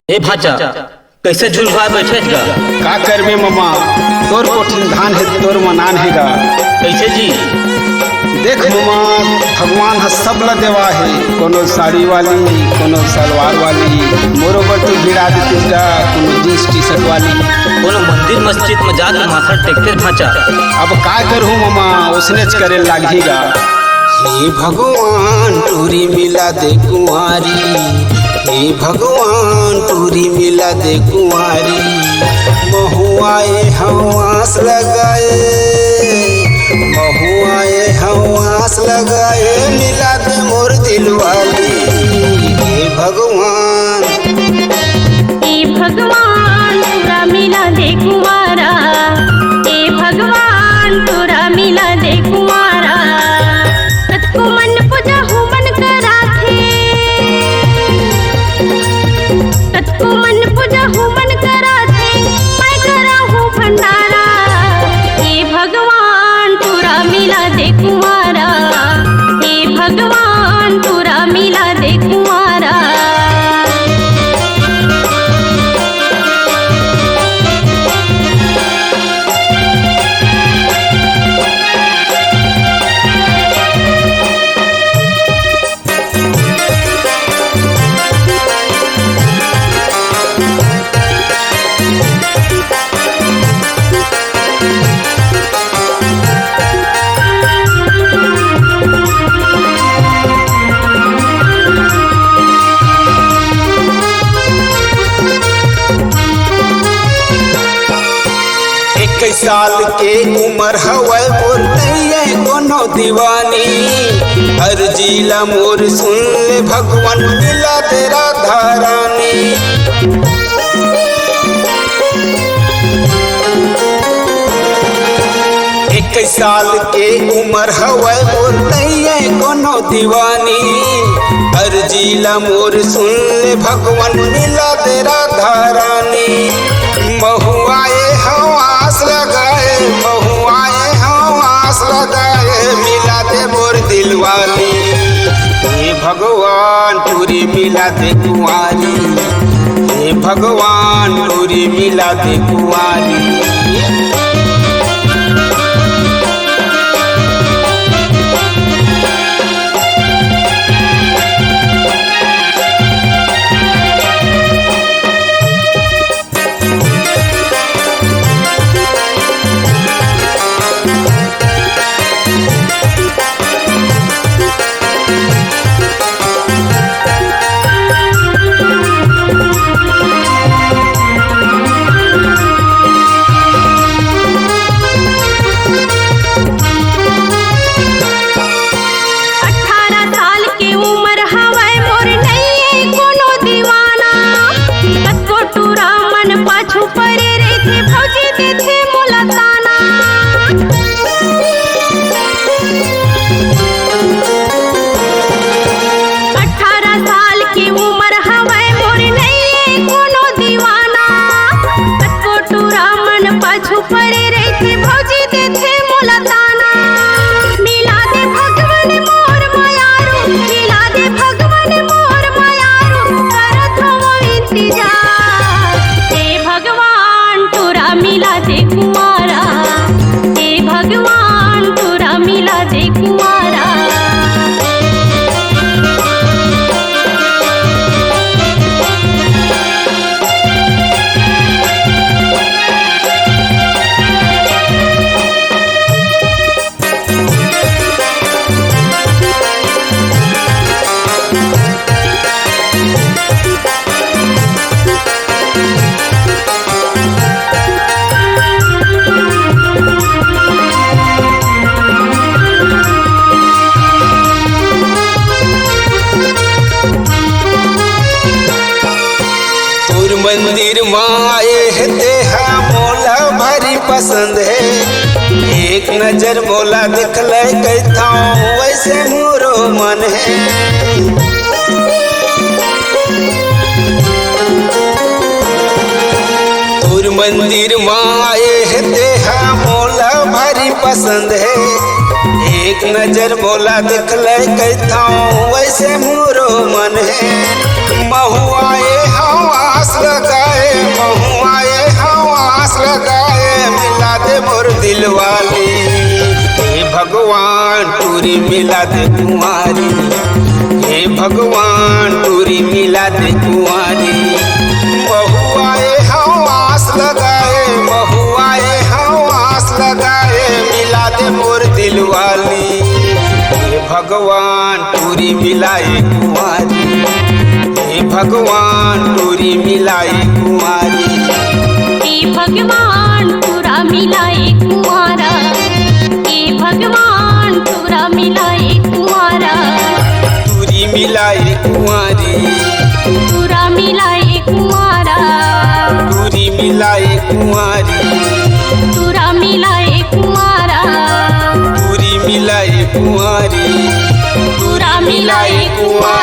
ए भाचा कैसे झुलवा बैठे का करबे मामा, तोर कोठिन धान है तोर मनान हैगा। कैसे जी? देख मामा, भगवान ह सब ला देवा है, कोनो साड़ी वाली, कोनो सलवार वाली, मोरोबर तो भिड़ा देती जा, कोनो जींस टी शर्ट वाली, कोनो मंदिर मस्जिद में जाकर माथा टेकते भाचा। अब का करूँ मामा, उसने करे लागेगा। हे भगवान टूरी मिला दे कुंवारी, हे भगवान टूरी मिला दे कुंवारी, महुआए हवास लगाए, महुआए हवास लगाए, मिला दे मोर दिलवाली। हे भगवान, हे भगवान तोरा मिला दे कुंवारा, हे भगवान तोरा मिला दे कुंवारा। तत्को मन पूजा हूँ मन करा थे, तत्को मन पूजा हूँ मन करा थे, मैं करा हूँ भंडारा। हे भगवान तोरा मिला दे कुंवारा, हे भगवान तोरा मिला दे कुंवारा। साल के उम्र हवै मोर नैये कोनो दीवानी, हर जिला मोर सुन ले भगवान मिला तेरा धारानी। एक साल के उम्र हवै मोर नैये कोनो दीवानी, हर जिला मोर सुन ले भगवान मिला तेरा धारानी। महुआए हवास लगाए, महुआए हवास लगाए, मिला दे मोर दिलवाली। हे भगवान टूरी मिला दे कुंवारी, हे भगवान टूरी मिला दे कुंवारी। मंदिर माए है तेहा मोला भारी पसंद है, एक नजर मोला देख ले कहता वैसे मोरो मन है। तोर मंदिर माए है तेहा मोला भारी पसंद है, एक नजर मोला देख ले कहता वैसे मोरो मन है। महुआए हवास लगाए महुआए हवास लगाए मिला दे मोर दिल वाली। हे भगवान टूरी मिला दे कुंवारी, हे भगवान टूरी मिला दे कुंवारी। महुआए हवास लगाए महुआए हवास लगाए मिला दे मोर दिल वाली। हे भगवान टूरी मिलाई कुंवारी, हे भगवान टूरी मिलाई कुंवारी। हे भगवान टूरा मिलाए कुंवारा, हे भगवान टूरा मिलाए कुंवारा। टूरी मिलाई कुंवारी, टूरा मिलाए कुंवारा, टूरी मिलाई कुंवारी, टूरा मिलाए कुंवारा, टूरी मिलाई कुंवारी, टूरा मिलाए कुंवारा।